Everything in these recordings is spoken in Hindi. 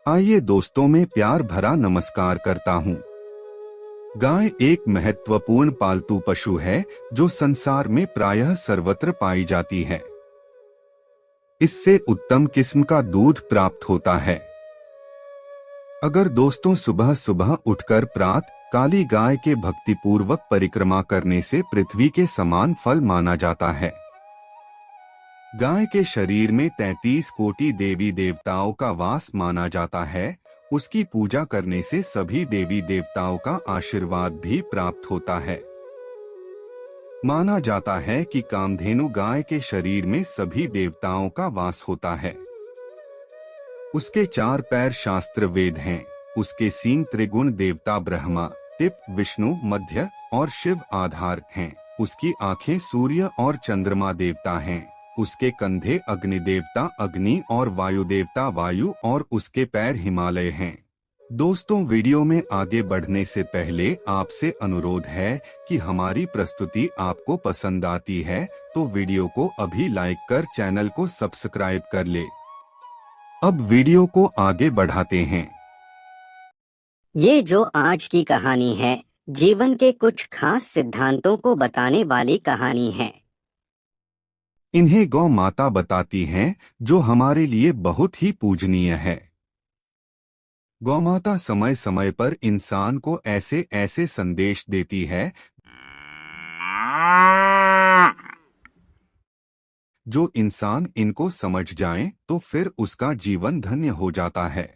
आइए दोस्तों, में प्यार भरा नमस्कार करता हूँ। गाय एक महत्वपूर्ण पालतू पशु है जो संसार में प्रायः सर्वत्र पाई जाती है। इससे उत्तम किस्म का दूध प्राप्त होता है। अगर दोस्तों सुबह सुबह उठकर प्रातः काली गाय के भक्तिपूर्वक परिक्रमा करने से पृथ्वी के समान फल माना जाता है। गाय के शरीर में 33 कोटि देवी देवताओं का वास माना जाता है। उसकी पूजा करने से सभी देवी देवताओं का आशीर्वाद भी प्राप्त होता है। माना जाता है कि कामधेनु गाय के शरीर में सभी देवताओं का वास होता है। उसके 4 पैर शास्त्र वेद हैं। उसके सींग त्रिगुण देवता ब्रह्मा, टिप, विष्णु, मध्य और शिव आधार हैं। उसकी आंखें सूर्य और चंद्रमा देवता हैं। उसके कंधे अग्नि देवता अग्नि और वायु देवता वायु और उसके पैर हिमालय हैं। दोस्तों, वीडियो में आगे बढ़ने से पहले आपसे अनुरोध है कि हमारी प्रस्तुति आपको पसंद आती है तो वीडियो को अभी लाइक कर चैनल को सब्सक्राइब कर ले। अब वीडियो को आगे बढ़ाते हैं। ये जो आज की कहानी है, जीवन के कुछ खास सिद्धांतों को बताने वाली कहानी है। इन्हें गौ माता बताती हैं, जो हमारे लिए बहुत ही पूजनीय है। गौ माता समय समय पर इंसान को ऐसे ऐसे संदेश देती है जो इंसान इनको समझ जाए तो फिर उसका जीवन धन्य हो जाता है।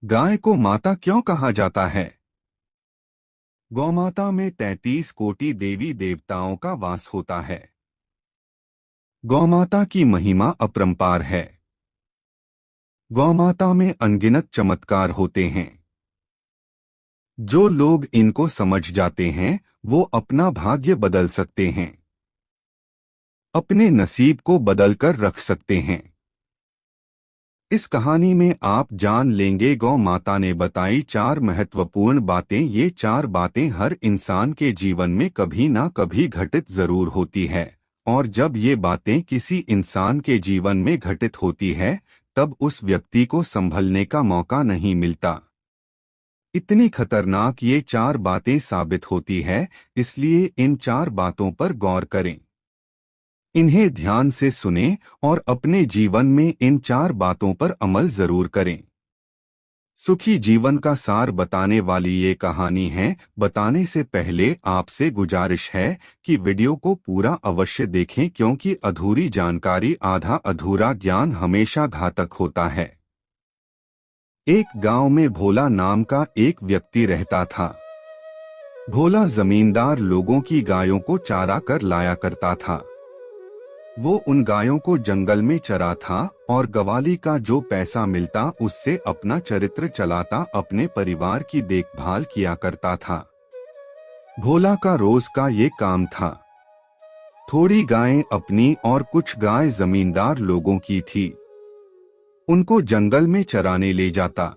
गाय को माता क्यों कहा जाता है? गौमाता में 33 कोटि देवी देवताओं का वास होता है। गौमाता की महिमा अपरंपार है। गौमाता में अनगिनत चमत्कार होते हैं। जो लोग इनको समझ जाते हैं वो अपना भाग्य बदल सकते हैं, अपने नसीब को बदल कर रख सकते हैं। इस कहानी में आप जान लेंगे गौ माता ने बताई 4 महत्वपूर्ण बातें। ये 4 बातें हर इंसान के जीवन में कभी ना कभी घटित जरूर होती है, और जब ये बातें किसी इंसान के जीवन में घटित होती है तब उस व्यक्ति को संभलने का मौका नहीं मिलता। इतनी खतरनाक ये 4 बातें साबित होती है, इसलिए इन 4 बातों पर गौर करें। इन्हें ध्यान से सुनें और अपने जीवन में इन 4 बातों पर अमल जरूर करें। सुखी जीवन का सार बताने वाली ये कहानी है। बताने से पहले आपसे गुजारिश है कि वीडियो को पूरा अवश्य देखें, क्योंकि अधूरी जानकारी आधा अधूरा ज्ञान हमेशा घातक होता है। एक गांव में भोला नाम का एक व्यक्ति रहता था। भोला जमींदार लोगों की गायों को चारा कर लाया करता था। वो उन गायों को जंगल में चरा था और गवाली का जो पैसा मिलता उससे अपना चरित्र चलाता, अपने परिवार की देखभाल किया करता था। भोला का रोज का ये काम था। थोड़ी गायें अपनी और कुछ गाय जमींदार लोगों की थी। उनको जंगल में चराने ले जाता।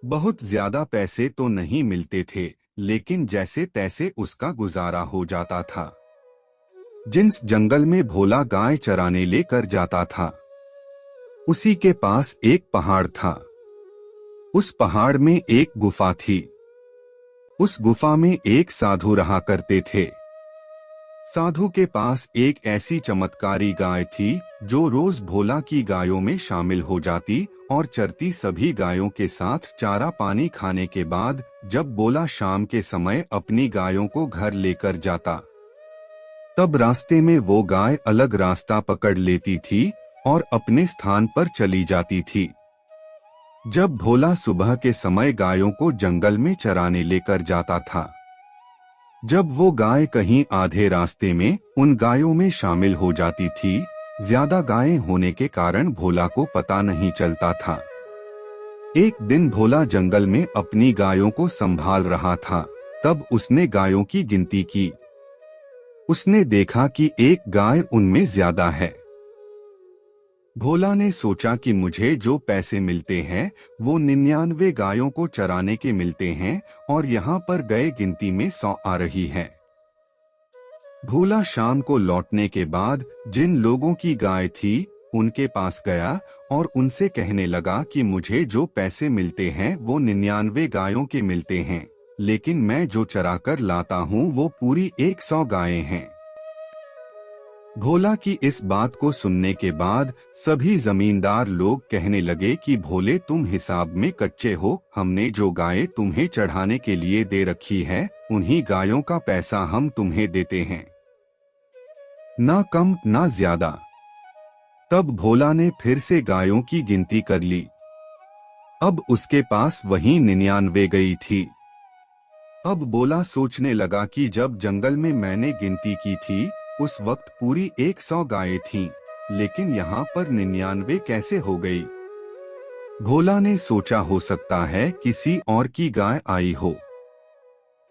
बहुत ज्यादा पैसे तो नहीं मिलते थे, लेकिन जैसे तैसे उसका गुजारा हो जाता था। जिस जंगल में भोला गाय चराने लेकर जाता था उसी के पास एक पहाड़ था। उस पहाड़ में एक गुफा थी। उस गुफा में एक साधु रहा करते थे। साधु के पास एक ऐसी चमत्कारी गाय थी जो रोज भोला की गायों में शामिल हो जाती और चरती। सभी गायों के साथ चारा पानी खाने के बाद जब भोला शाम के समय अपनी गायों को घर लेकर जाता तब रास्ते में वो गाय अलग रास्ता पकड़ लेती थी और अपने स्थान पर चली जाती थी। जब भोला सुबह के समय गायों को जंगल में चराने लेकर जाता था, जब वो गाय कहीं आधे रास्ते में उन गायों में शामिल हो जाती थी, ज्यादा गायें होने के कारण भोला को पता नहीं चलता था। एक दिन भोला जंगल में अपनी गायों को संभाल रहा था। तब उसने गायों की गिनती की। उसने देखा कि एक गाय उनमें ज्यादा है। भोला ने सोचा कि मुझे जो पैसे मिलते हैं वो 99 गायों को चराने के मिलते हैं और यहाँ पर गए गिनती में 100 आ रही है। भोला शाम को लौटने के बाद जिन लोगों की गाय थी उनके पास गया और उनसे कहने लगा कि मुझे जो पैसे मिलते हैं वो 99 गायों के मिलते हैं, लेकिन मैं जो चरा कर लाता हूँ वो पूरी 100 गायें हैं। भोला की इस बात को सुनने के बाद सभी जमींदार लोग कहने लगे कि भोले, तुम हिसाब में कच्चे हो। हमने जो गायें तुम्हें चढ़ाने के लिए दे रखी है, उन्हीं गायों का पैसा हम तुम्हें देते हैं, ना कम ना ज्यादा। तब भोला ने फिर से गायों की गिनती कर ली। अब उसके पास वही 99 गई थी। अब भोला सोचने लगा कि जब जंगल में मैंने गिनती की थी उस वक्त पूरी 100 गायें थीं, लेकिन यहाँ पर 99 कैसे हो गई। भोला ने सोचा हो सकता है किसी और की गाय आई हो।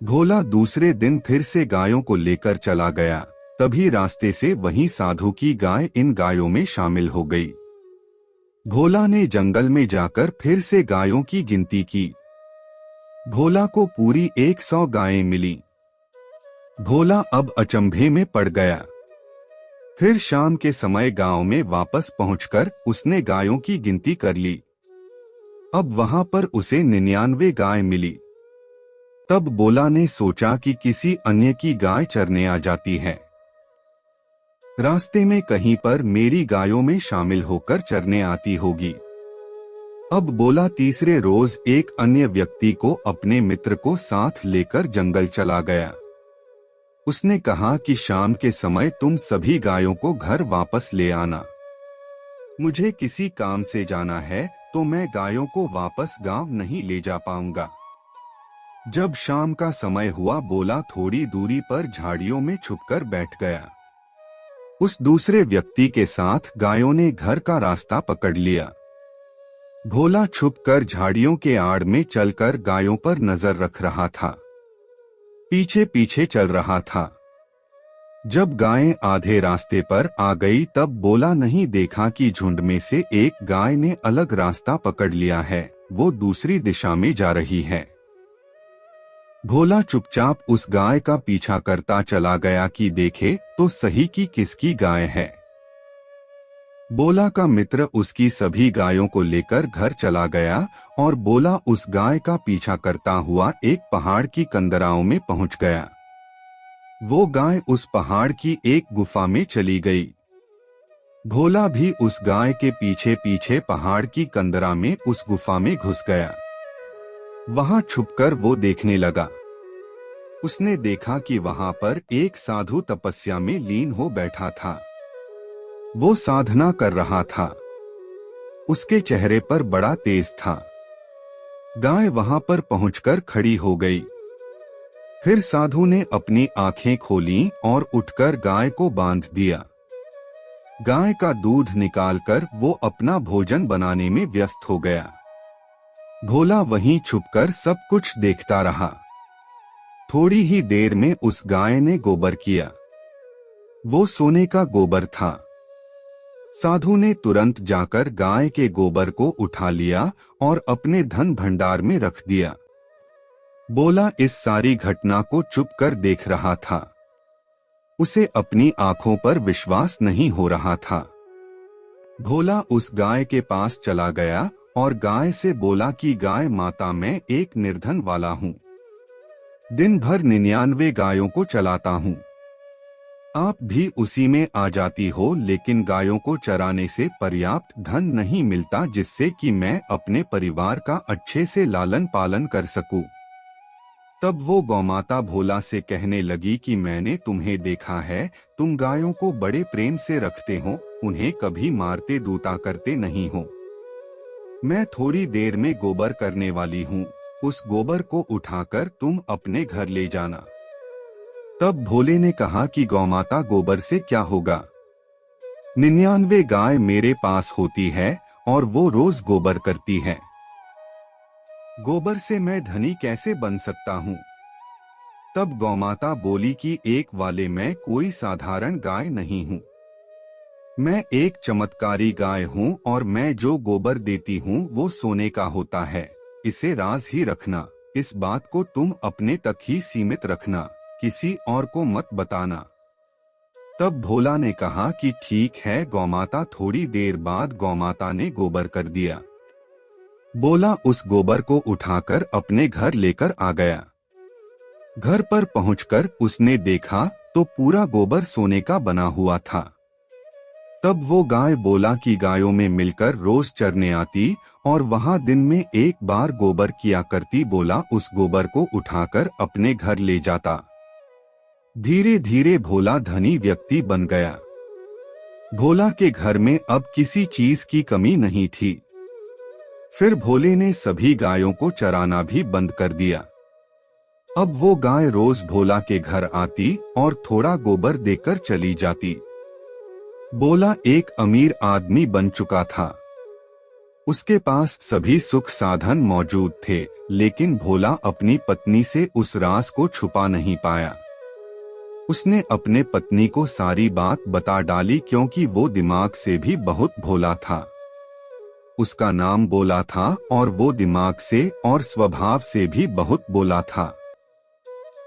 भोला दूसरे दिन फिर से गायों को लेकर चला गया। तभी रास्ते से वहीं साधु की गाय इन गायों में शामिल हो गई। भोला ने जंगल में जाकर फिर से गायों की गिनती की। भोला को पूरी 100 गायें मिली। भोला अब अचंभे में पड़ गया। फिर शाम के समय गांव में वापस पहुंचकर उसने गायों की गिनती कर ली। अब वहां पर उसे 99 गाय मिली। तब भोला ने सोचा कि किसी अन्य की गाय चरने आ जाती है, रास्ते में कहीं पर मेरी गायों में शामिल होकर चरने आती होगी। अब भोला तीसरे रोज एक अन्य व्यक्ति को अपने मित्र को साथ लेकर जंगल चला गया। उसने कहा कि शाम के समय तुम सभी गायों को घर वापस ले आना। मुझे किसी काम से जाना है तो मैं गायों को वापस गांव नहीं ले जा पाऊंगा। जब शाम का समय हुआ, भोला थोड़ी दूरी पर झाड़ियों में छुपकर बैठ गया। उस दूसरे व्यक्ति के साथ गायों ने घर का रास्ता पकड़ लिया। भोला छुपकर झाड़ियों के आड़ में चलकर गायों पर नजर रख रहा था, पीछे पीछे चल रहा था। जब गायें आधे रास्ते पर आ गई तब भोला नहीं देखा कि झुंड में से एक गाय ने अलग रास्ता पकड़ लिया है, वो दूसरी दिशा में जा रही है। भोला चुपचाप उस गाय का पीछा करता चला गया कि देखे तो सही कि किसकी गाय है। भोला का मित्र उसकी सभी गायों को लेकर घर चला गया और भोला उस गाय का पीछा करता हुआ एक पहाड़ की कंदराओं में पहुंच गया। वो गाय उस पहाड़ की एक गुफा में चली गई। भोला भी उस गाय के पीछे पीछे पहाड़ की कंदरा में उस गुफा में घुस गया। वहां छुपकर वो देखने लगा। उसने देखा कि वहां पर एक साधु तपस्या में लीन हो बैठा था। वो साधना कर रहा था। उसके चेहरे पर बड़ा तेज था। गाय वहां पर पहुंचकर खड़ी हो गई। फिर साधु ने अपनी आंखें खोलीं और उठकर गाय को बांध दिया। गाय का दूध निकालकर वो अपना भोजन बनाने में व्यस्त हो गया। भोला वहीं छुपकर सब कुछ देखता रहा। थोड़ी ही देर में उस गाय ने गोबर किया। वो सोने का गोबर था। साधु ने तुरंत जाकर गाय के गोबर को उठा लिया और अपने धन भंडार में रख दिया। भोला इस सारी घटना को चुपकर देख रहा था। उसे अपनी आंखों पर विश्वास नहीं हो रहा था। भोला उस गाय के पास चला गया और गाय से बोला कि गाय माता, मैं एक निर्धन वाला हूँ। दिन भर 99 गायों को चलाता हूँ। आप भी उसी में आ जाती हो, लेकिन गायों को चराने से पर्याप्त धन नहीं मिलता जिससे कि मैं अपने परिवार का अच्छे से लालन पालन कर सकूं। तब वो गौमाता भोला से कहने लगी कि मैंने तुम्हें देखा है, तुम गायों को बड़े प्रेम से रखते हो, उन्हें कभी मारते दूता करते नहीं हो। मैं थोड़ी देर में गोबर करने वाली हूँ, उस गोबर को उठाकर तुम अपने घर ले जाना। तब भोले ने कहा कि गौमाता, गोबर से क्या होगा? 99 गाय मेरे पास होती है और वो रोज गोबर करती है। गोबर से मैं धनी कैसे बन सकता हूँ? तब गौमाता बोली कि एक वाले मैं कोई साधारण गाय नहीं हूँ। मैं एक चमत्कारी गाय हूँ और मैं जो गोबर देती हूँ वो सोने का होता है। इसे राज ही रखना। इस बात को तुम अपने तक ही सीमित रखना, किसी और को मत बताना। तब भोला ने कहा कि ठीक है गौमाता। थोड़ी देर बाद गौमाता ने गोबर कर दिया। बोला उस गोबर को उठाकर अपने घर लेकर आ गया। घर पर पहुंचकर उसने देखा तो पूरा गोबर सोने का बना हुआ था। तब वो गाय बोला कि गायों में मिलकर रोज चरने आती और वहां दिन में एक बार गोबर किया करती। बोला उस गोबर को उठाकर अपने घर ले जाता। धीरे धीरे भोला धनी व्यक्ति बन गया। भोला के घर में अब किसी चीज की कमी नहीं थी। फिर भोले ने सभी गायों को चराना भी बंद कर दिया। अब वो गाय रोज भोला के घर आती और थोड़ा गोबर देकर चली जाती। भोला एक अमीर आदमी बन चुका था। उसके पास सभी सुख साधन मौजूद थे, लेकिन भोला अपनी पत्नी से उस राज को छुपा नहीं पाया। उसने अपने पत्नी को सारी बात बता डाली, क्योंकि वो दिमाग से भी बहुत भोला था। उसका नाम बोला था और वो दिमाग से और स्वभाव से भी बहुत बोला था।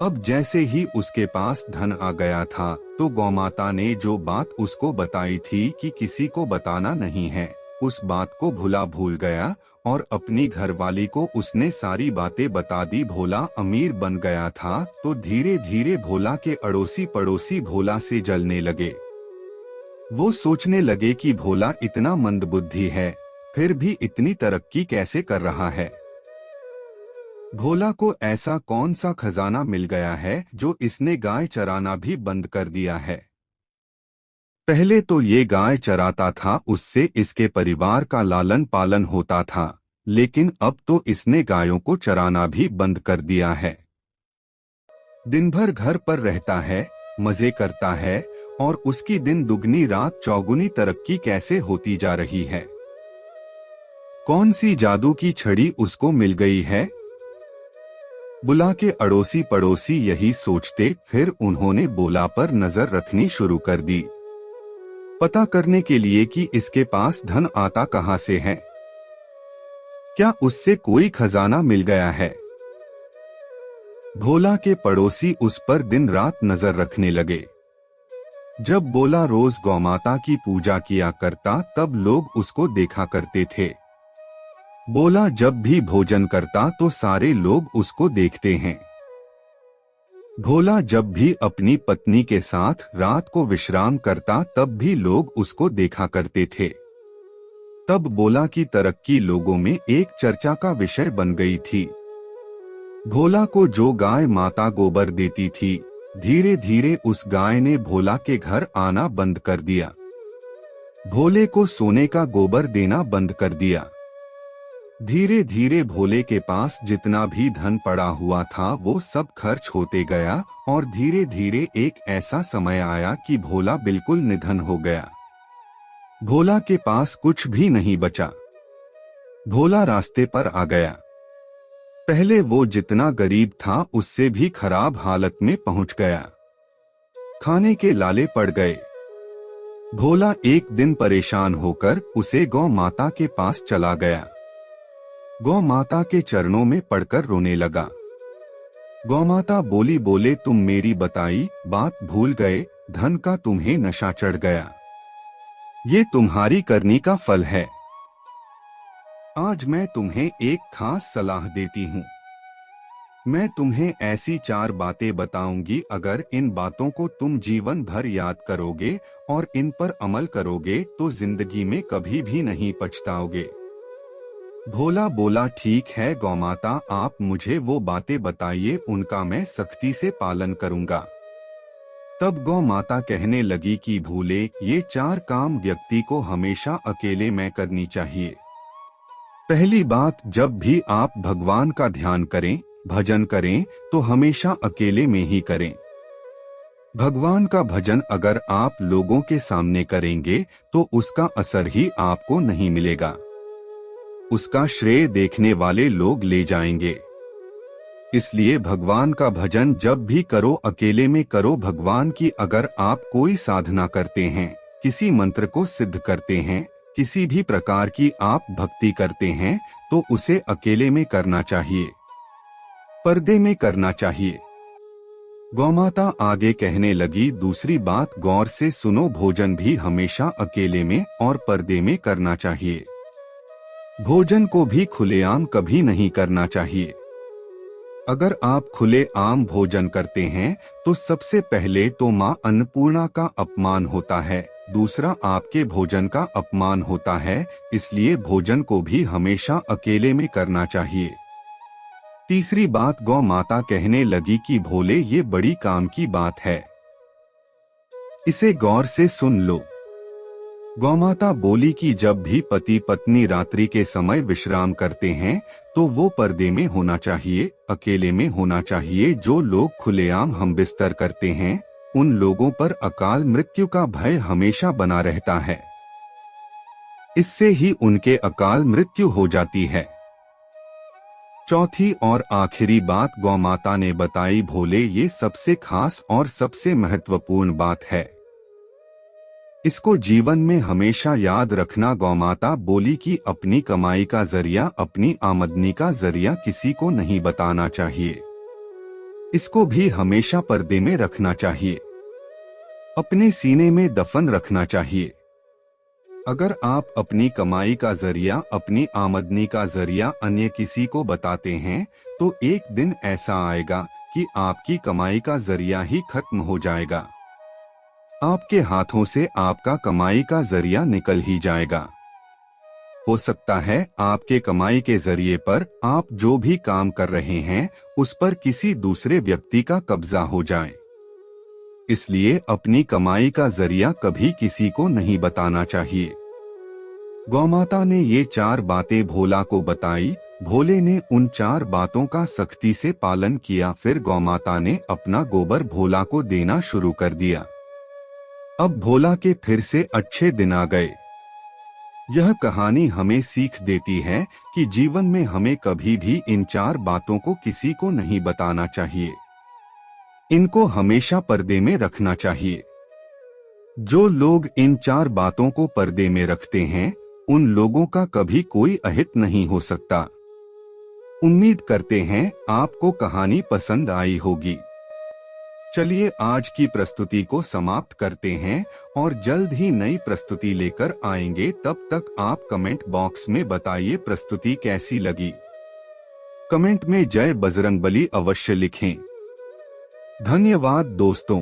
अब जैसे ही उसके पास धन आ गया था तो गौमाता ने जो बात उसको बताई थी कि किसी को बताना नहीं है, उस बात को भूल गया और अपनी घरवाली को उसने सारी बातें बता दी। भोला अमीर बन गया था तो धीरे धीरे भोला के अड़ोसी पड़ोसी भोला से जलने लगे। वो सोचने लगे कि भोला इतना मंदबुद्धि है, फिर भी इतनी तरक्की कैसे कर रहा है। भोला को ऐसा कौन सा खजाना मिल गया है जो इसने गाय चराना भी बंद कर दिया है। पहले तो ये गाय चराता था, उससे इसके परिवार का लालन पालन होता था, लेकिन अब तो इसने गायों को चराना भी बंद कर दिया है। दिन भर घर पर रहता है, मजे करता है और उसकी दिन दुगनी रात चौगुनी तरक्की कैसे होती जा रही है। कौन सी जादू की छड़ी उसको मिल गई है। बुला के अड़ोसी पड़ोसी यही सोचते, फिर उन्होंने बोला पर नजर रखनी शुरू कर दी, पता करने के लिए कि इसके पास धन आता कहां से है। क्या उससे कोई खजाना मिल गया है। भोला के पड़ोसी उस पर दिन रात नजर रखने लगे। जब भोला रोज गौमाता की पूजा किया करता तब लोग उसको देखा करते थे। भोला जब भी भोजन करता तो सारे लोग उसको देखते हैं। भोला जब भी अपनी पत्नी के साथ रात को विश्राम करता तब भी लोग उसको देखा करते थे। तब भोला की तरक्की लोगों में एक चर्चा का विषय बन गई थी। भोला को जो गाय माता गोबर देती थी, धीरे धीरे उस गाय ने भोला के घर आना बंद कर दिया। भोले को सोने का गोबर देना बंद कर दिया। धीरे धीरे भोले के पास जितना भी धन पड़ा हुआ था वो सब खर्च होते गया और धीरे धीरे एक ऐसा समय आया कि भोला बिल्कुल निधन हो गया। भोला के पास कुछ भी नहीं बचा। भोला रास्ते पर आ गया। पहले वो जितना गरीब था उससे भी खराब हालत में पहुंच गया। खाने के लाले पड़ गए। भोला एक दिन परेशान होकर उसे गौ माता के पास चला गया। गौ माता के चरणों में पड़कर रोने लगा। गौ माता बोली, बोले तुम मेरी बताई बात भूल गए, धन का तुम्हें नशा चढ़ गया। ये तुम्हारी करनी का फल है। आज मैं तुम्हें एक खास सलाह देती हूँ। मैं तुम्हें ऐसी 4 बातें बताऊंगी, अगर इन बातों को तुम जीवन भर याद करोगे और इन पर अमल करोगे तो जिंदगी में कभी भी नहीं पछताओगे। भोला बोला, ठीक है गौमाता, आप मुझे वो बातें बताइए, उनका मैं सख्ती से पालन करूंगा। तब गौ माता कहने लगी कि भोले, ये 4 काम व्यक्ति को हमेशा अकेले में करनी चाहिए। पहली बात, जब भी आप भगवान का ध्यान करें, भजन करें तो हमेशा अकेले में ही करें। भगवान का भजन अगर आप लोगों के सामने करेंगे तो उसका असर ही आपको नहीं मिलेगा, उसका श्रेय देखने वाले लोग ले जाएंगे। इसलिए भगवान का भजन जब भी करो अकेले में करो। भगवान की अगर आप कोई साधना करते हैं, किसी मंत्र को सिद्ध करते हैं, किसी भी प्रकार की आप भक्ति करते हैं तो उसे अकेले में करना चाहिए, पर्दे में करना चाहिए। गौमाता आगे कहने लगी, दूसरी बात गौर से सुनो, भोजन भी हमेशा अकेले में और पर्दे में करना चाहिए। भोजन को भी खुलेआम कभी नहीं करना चाहिए। अगर आप खुलेआम भोजन करते हैं तो सबसे पहले तो माँ अन्नपूर्णा का अपमान होता है, दूसरा आपके भोजन का अपमान होता है, इसलिए भोजन को भी हमेशा अकेले में करना चाहिए। तीसरी बात गौ माता कहने लगी कि भोले, ये बड़ी काम की बात है, इसे गौर से सुन लो। गौमाता बोली कि जब भी पति पत्नी रात्रि के समय विश्राम करते हैं तो वो पर्दे में होना चाहिए, अकेले में होना चाहिए। जो लोग खुलेआम हम बिस्तर करते हैं उन लोगों पर अकाल मृत्यु का भय हमेशा बना रहता है, इससे ही उनके अकाल मृत्यु हो जाती है। चौथी और आखिरी बात गौमाता ने बताई, भोले, ये सबसे खास और सबसे महत्वपूर्ण बात है, इसको जीवन में हमेशा याद रखना। गौमाता बोली कि अपनी कमाई का जरिया, अपनी आमदनी का जरिया किसी को नहीं बताना चाहिए, इसको भी हमेशा पर्दे में रखना चाहिए, अपने सीने में दफन रखना चाहिए। अगर आप अपनी कमाई का जरिया, अपनी आमदनी का जरिया अन्य किसी को बताते हैं तो एक दिन ऐसा आएगा कि आपकी कमाई का जरिया ही खत्म हो जाएगा, आपके हाथों से आपका कमाई का जरिया निकल ही जाएगा। हो सकता है आपके कमाई के जरिए पर आप जो भी काम कर रहे हैं उस पर किसी दूसरे व्यक्ति का कब्जा हो जाए, इसलिए अपनी कमाई का जरिया कभी किसी को नहीं बताना चाहिए। गौमाता ने ये 4 बातें भोला को बताई। भोले ने उन 4 बातों का सख्ती से पालन किया। फिर गौमाता ने अपना गोबर भोला को देना शुरू कर दिया। अब भोला के फिर से अच्छे दिन आ गए। यह कहानी हमें सीख देती है कि जीवन में हमें कभी भी इन 4 बातों को किसी को नहीं बताना चाहिए, इनको हमेशा पर्दे में रखना चाहिए। जो लोग इन 4 बातों को पर्दे में रखते हैं उन लोगों का कभी कोई अहित नहीं हो सकता। उम्मीद करते हैं आपको कहानी पसंद आई होगी। चलिए आज की प्रस्तुति को समाप्त करते हैं और जल्द ही नई प्रस्तुति लेकर आएंगे। तब तक आप कमेंट बॉक्स में बताइए प्रस्तुति कैसी लगी। कमेंट में जय बजरंगबली अवश्य लिखें। धन्यवाद दोस्तों।